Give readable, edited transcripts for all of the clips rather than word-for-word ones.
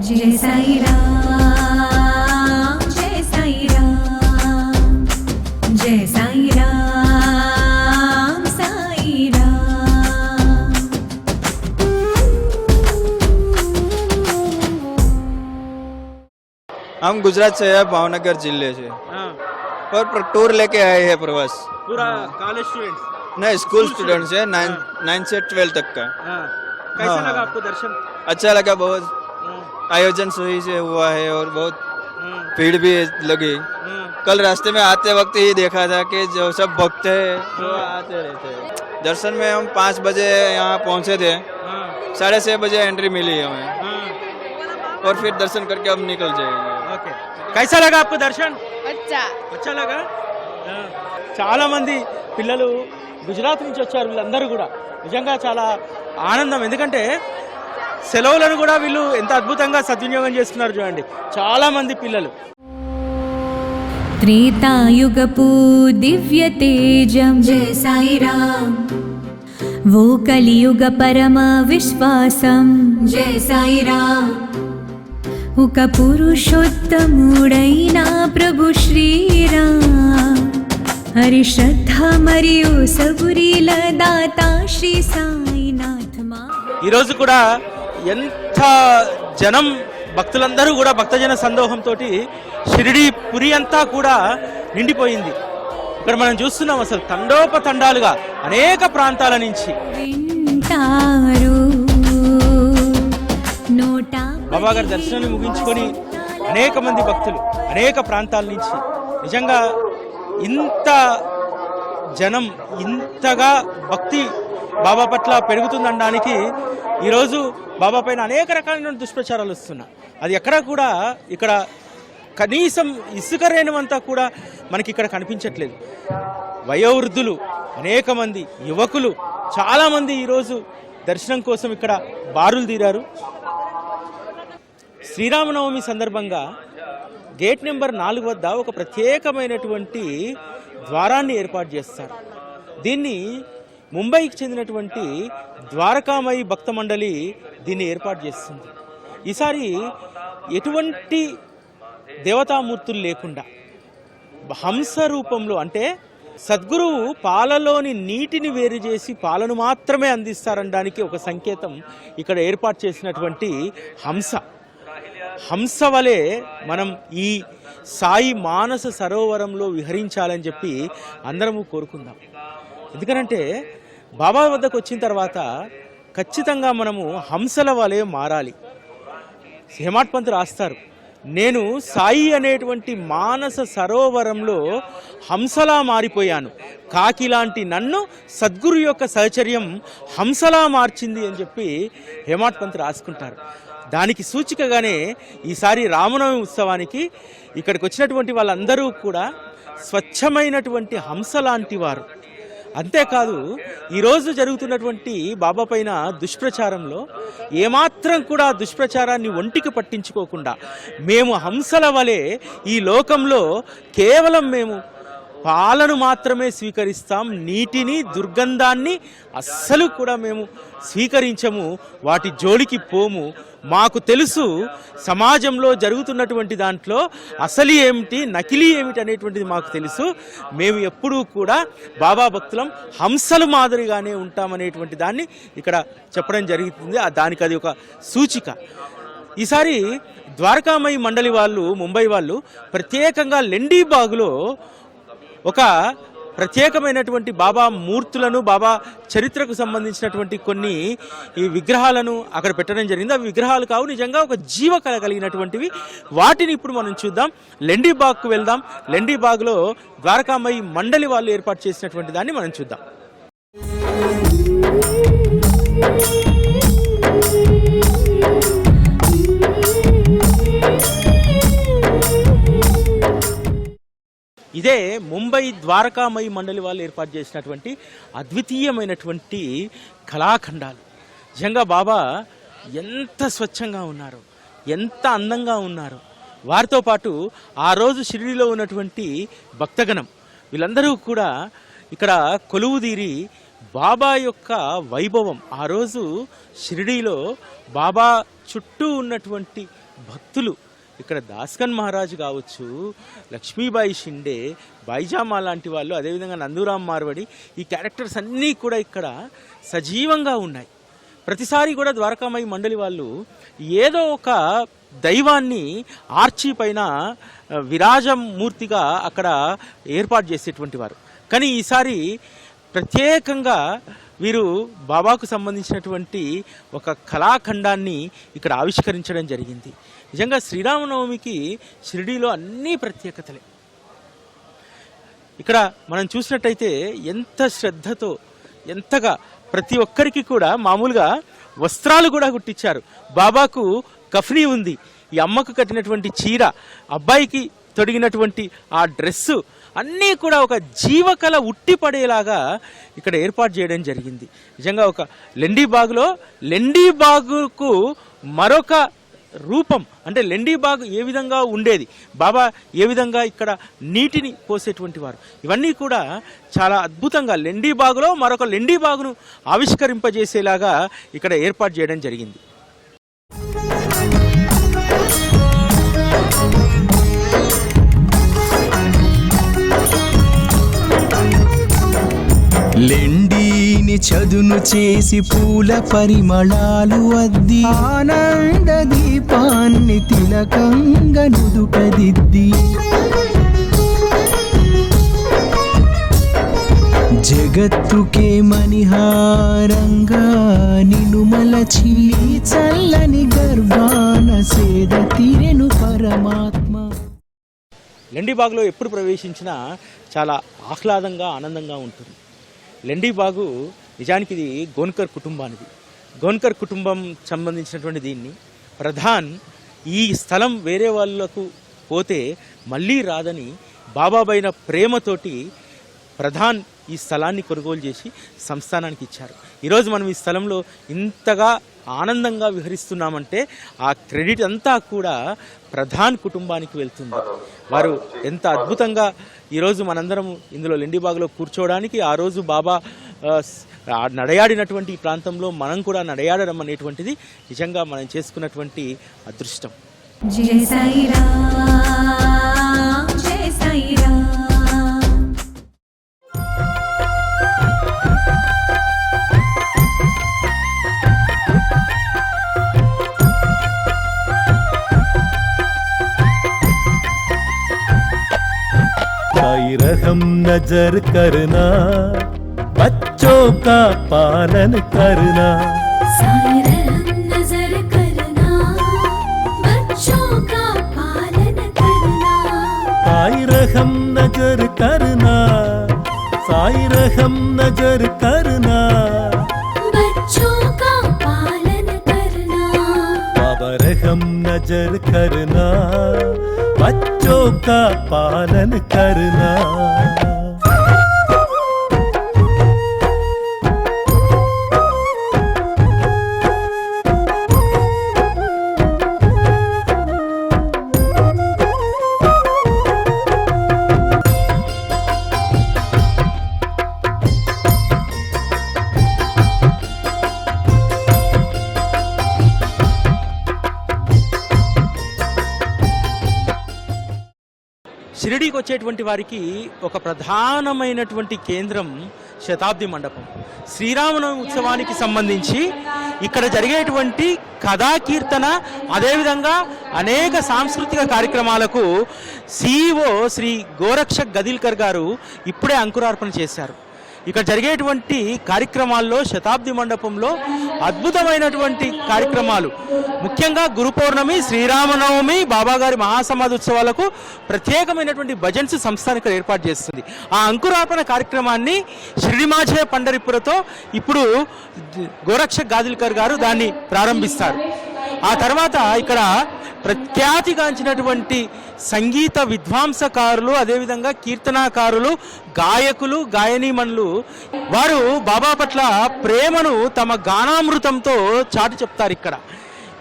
जय साई राम, जय साई राम, जय साई राम, साई राम। हम गुजरात से है, भावनगर जिले से और टूर लेके आए हैं प्रवास। पूरा कॉलेज स्टूडेंट्स? नहीं, स्कूल स्टूडेंट्स है, 9 से 12 तक का। कैसा हाँ। लगा आपको दर्शन? अच्छा लगा, बहुत आयोजन सही से हुआ है और बहुत भीड़ भी लगी। कल रास्ते में आते वक्त ही देखा था कि जो सब भक्त है वो आते रहते हैं। दर्शन में हम 5 बजे यहाँ पहुँचे थे, 6:30 बजे एंट्री मिली हमें और फिर दर्शन करके अब निकल जाएंगे। ఓకే, कैसा लगा आपको दर्शन? अच्छा लगा। చాలా మంది పిల్లలు గుజరాత్ నుంచి వచ్చారు, వీళ్ళందరూ కూడా నిజంగా చాలా ఆనందం. ఎందుకంటే సెలవులను కూడా వీళ్ళు ఎంత అద్భుతంగా సద్వినియోగం చేస్తున్నారు చూడండి, చాలా మంది పిల్లలు. त्रेतायुगपू दिव्य तेजम जय साई राम, वो कलियुग परम विश्वासम जय साई राम, उक पुरुषोत्तमुडैना प्रभु श्रीराम, हरि श्रद्धा मरियो सबुरील दाता श्री साईनाथ मा। ఈరోజు కూడా ఎంత జనం, భక్తులందరూ కూడా భక్తజన సందోహంతో షిరిడి పురి అంతా కూడా నిండిపోయింది. ఇక్కడ మనం చూస్తున్నాం అసలు తండోపతండాలుగా అనేక ప్రాంతాల నుంచి బాబా గారి దర్శనాన్ని ముగించుకొని అనేక మంది భక్తులు అనేక ప్రాంతాల నుంచి, నిజంగా ఇంత జనం, ఇంతగా భక్తి బాబా పట్ల పెరుగుతుందనడానికి ఈరోజు బాబా పైన అనేక రకాలైన దుష్ప్రచారాలు వస్తున్నాయి. అది ఎక్కడా కూడా ఇక్కడ కనీసం ఇసుక రేణువంతా కూడా మనకి ఇక్కడ కనిపించట్లేదు. వయోవృద్ధులు అనేక మంది, యువకులు చాలామంది ఈరోజు దర్శనం కోసం ఇక్కడ బారులు తీరారు. శ్రీరామనవమి సందర్భంగా గేట్ నెంబర్ 4 వద్ద ఒక ప్రత్యేకమైనటువంటి ద్వారాన్ని ఏర్పాటు చేస్తారు. దీన్ని ముంబైకి చెందినటువంటి ద్వారకామయి భక్త మండలి దీన్ని ఏర్పాటు చేస్తుంది. ఈసారి ఎటువంటి దేవతామూర్తులు లేకుండా హంస రూపంలో, అంటే సద్గురువు పాలలోని నీటిని వేరు చేసి పాలను మాత్రమే అందిస్తారనడానికి ఒక సంకేతం ఇక్కడ ఏర్పాటు చేసినటువంటి హంస వలె మనం ఈ సాయి మానస సరోవరంలో విహరించాలని చెప్పి అందరము కోరుకుందాం. ఎందుకంటే బాబా వద్దకు వచ్చిన తర్వాత ఖచ్చితంగా మనము హంసల వలె మారాలి. హేమాడ్ పంత్ రాస్తారు, నేను సాయి అనేటువంటి మానస సరోవరంలో హంసలా మారిపోయాను, కాకిలాంటి నన్ను సద్గురు యొక్క సహచర్యం హంసలా మార్చింది అని చెప్పి హేమాడ్ పంత్ రాసుకుంటారు. దానికి సూచికగానే ఈసారి రామనవమి ఉత్సవానికి ఇక్కడికి వచ్చినటువంటి వాళ్ళందరూ కూడా స్వచ్ఛమైనటువంటి హంస లాంటి వారు. అంతేకాదు, ఈరోజు జరుగుతున్నటువంటి బాబా పైన దుష్ప్రచారంలో ఏమాత్రం కూడా దుష్ప్రచారాన్ని ఒంటికి పట్టించుకోకుండా మేము హంసల వలె ఈ లోకంలో కేవలం మేము పాలను మాత్రమే స్వీకరిస్తాం, నీటిని, దుర్గంధాన్ని అస్సలు కూడా మేము స్వీకరించము, వాటి జోలికి పోము. మాకు తెలుసు సమాజంలో జరుగుతున్నటువంటి దాంట్లో అసలు ఏమిటి, నకిలీ ఏమిటి అనేటువంటిది మాకు తెలుసు. మేము ఎప్పుడూ కూడా బాబా భక్తులం హంసలు మాదిరిగానే ఉంటామనేటువంటి దాన్ని ఇక్కడ చెప్పడం జరుగుతుంది. దానికి అది ఒక సూచిక. ఈసారి ద్వారకామయి మండలి వాళ్ళు, ముంబై వాళ్ళు ప్రత్యేకంగా లెండీబాగ్లో ఒక ప్రత్యేకమైనటువంటి బాబా మూర్తులను, బాబా చరిత్రకు సంబంధించినటువంటి కొన్ని ఈ విగ్రహాలను అక్కడ పెట్టడం జరిగింది. అవి విగ్రహాలు కావు, నిజంగా ఒక జీవ కళ కలిగినటువంటివి. వాటిని ఇప్పుడు మనం చూద్దాం. లెండీబాగ్కు వెళ్దాం. లెండీబాగ్లో ద్వారకామయి మండలి వాళ్ళు ఏర్పాటు చేసినటువంటి దాన్ని మనం చూద్దాం. ఇదే ముంబై ద్వారకామయి మండలి వాళ్ళు ఏర్పాటు చేసినటువంటి అద్వితీయమైనటువంటి కళాఖండాలు. నిజంగా బాబా ఎంత స్వచ్ఛంగా ఉన్నారు, ఎంత అందంగా ఉన్నారు. వారితో పాటు ఆ రోజు షిరిడీలో ఉన్నటువంటి భక్తగణం వీళ్ళందరూ కూడా ఇక్కడ కొలువుదీరి బాబా యొక్క వైభవం, ఆ రోజు షిరిడీలో బాబా చుట్టూ ఉన్నటువంటి భక్తులు ఇక్కడ దాస్కన్ మహారాజ్ కావచ్చు, లక్ష్మీబాయి షిండే, బైజామా లాంటి వాళ్ళు, అదేవిధంగా నందూరామ్ మార్వడి, ఈ క్యారెక్టర్స్ అన్నీ కూడా ఇక్కడ సజీవంగా ఉన్నాయి. ప్రతిసారి కూడా ద్వారకామాయి మండలి వాళ్ళు ఏదో ఒక దైవాన్ని ఆర్చి పైన విరాజమూర్తిగా అక్కడ ఏర్పాటు చేసేటువంటి వారు. కానీ ఈసారి ప్రత్యేకంగా వీరు బాబాకు సంబంధించినటువంటి ఒక కళాఖండాన్ని ఇక్కడ ఆవిష్కరించడం జరిగింది. నిజంగా శ్రీరామనవమికి షిరిడీలో అన్నీ ప్రత్యేకతలే. ఇక్కడ మనం చూసినట్టయితే ఎంత శ్రద్ధతో, ఎంతగా ప్రతి ఒక్కరికి కూడా మామూలుగా వస్త్రాలు కూడా కుట్టించారు. బాబాకు కఫ్నీ ఉంది, ఈ అమ్మకు కట్టినటువంటి చీర, అబ్బాయికి తొడిగినటువంటి ఆ డ్రెస్సు అన్నీ కూడా ఒక జీవకళ ఉట్టిపడేలాగా ఇక్కడ ఏర్పాటు చేయడం జరిగింది. నిజంగా ఒక లెండీబాగులో లెండీబాగుకు మరొక రూపం, అంటే లెండీబాగు ఏ విధంగా ఉండేది, బాబా ఏ విధంగా ఇక్కడ నీటిని పోసేటువంటి వారు, ఇవన్నీ కూడా చాలా అద్భుతంగా లెండీబాగులో మరొక లెండీబాగును ఆవిష్కరింపజేసేలాగా ఇక్కడ ఏర్పాటు చేయడం జరిగింది. లెండీని చదును చేసి పూల పరిమళాలు అద్ది ఆనంద దీపాన్ని తిలకంగా నుదుటదిద్ది జగత్తుకే మణిహారంగా నినుమలచి చల్లని గర్భాన సేద తీరెను పరమాత్మ. లెండీబాగులో ఎప్పుడు ప్రవేశించినా చాలా ఆహ్లాదంగా, ఆనందంగా ఉంటుంది. లెండీబాగు నిజానికి ఇది గోన్కర్ కుటుంబానిది. గోన్కర్ కుటుంబం సంబంధించినటువంటి దీన్ని ప్రధాన్ ఈ స్థలం వేరే వాళ్ళకు పోతే మళ్ళీ రాదని బాబాపైన ప్రేమతోటి ప్రధాన్ ఈ స్థలాన్ని కొనుగోలు చేసి సంస్థానానికి ఇచ్చారు. ఈరోజు మనం ఈ స్థలంలో ఇంతగా ఆనందంగా విహరిస్తున్నామంటే ఆ క్రెడిట్ అంతా కూడా ప్రధాన్ కుటుంబానికి వెళ్తుంది. వారు ఎంత అద్భుతంగా ఈరోజు మనందరం ఇందులో లెండీబాగులో కూర్చోవడానికి, ఆ రోజు బాబా నడయాడినటువంటి ఈ ప్రాంతంలో మనం కూడా నడయాడడం అనేటువంటిది నిజంగా మనం చేసుకున్నటువంటి అదృష్టం. జై సాయిరామ్, జై సాయిరామ్. साई रहम नजर करना, बच्चों का पालन करना, साई रहम नजर करना, बच्चों का पालन करना, साई रहम नजर करना, साई रहम नजर करना, बच्चों का पालन करना, बाबा रहम नजर करना, बच्चों का पालन करना. షిరిడీకి వచ్చేటువంటి వారికి ఒక ప్రధానమైనటువంటి కేంద్రం శతాబ్ది మండపం. శ్రీరామనవమి ఉత్సవానికి సంబంధించి ఇక్కడ జరిగేటువంటి కథా కీర్తన, అదేవిధంగా అనేక సాంస్కృతిక కార్యక్రమాలకు CEO శ్రీ గోరక్షక్ గదిల్కర్ గారు ఇప్పుడే అంకురార్పణ చేశారు. ఇక్కడ జరిగేటువంటి కార్యక్రమాల్లో శతాబ్ది మండపంలో అద్భుతమైనటువంటి కార్యక్రమాలు, ముఖ్యంగా గురు పౌర్ణమి, శ్రీరామనవమి, బాబాగారి మహాసమాధి ఉత్సవాలకు ప్రత్యేకమైనటువంటి భజన్స్ సంస్థానం ఇక్కడ ఏర్పాటు చేస్తుంది. ఆ అంకురార్పణ కార్యక్రమాన్ని శ్రీమాఝే పండరిపురతో ఇప్పుడు గోరక్షక్ గాదిల్కర్ గారు దాన్ని ప్రారంభిస్తారు. ఆ తర్వాత ఇక్కడ ప్రఖ్యాతిగాంచినటువంటి సంగీత విద్వాంసకారులు, అదేవిధంగా కీర్తనాకారులు, గాయకులు, గాయనీమణులు వారు బాబా పట్ల ప్రేమను తమ గానామృతంతో చాటి చెప్తారు.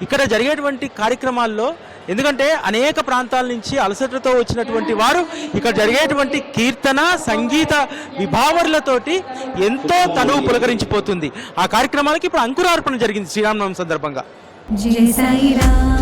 ఇక్కడ జరిగేటువంటి కార్యక్రమాల్లో, ఎందుకంటే అనేక ప్రాంతాల నుంచి అలసటతో వచ్చినటువంటి వారు ఇక్కడ జరిగేటువంటి కీర్తన, సంగీత విభావరులతోటి ఎంతో తనువు పులకరించిపోతుంది. ఆ కార్యక్రమాలకి ఇప్పుడు అంకురార్పణ జరిగింది శ్రీరామనవమి సందర్భంగా. జై సాయిరామ్.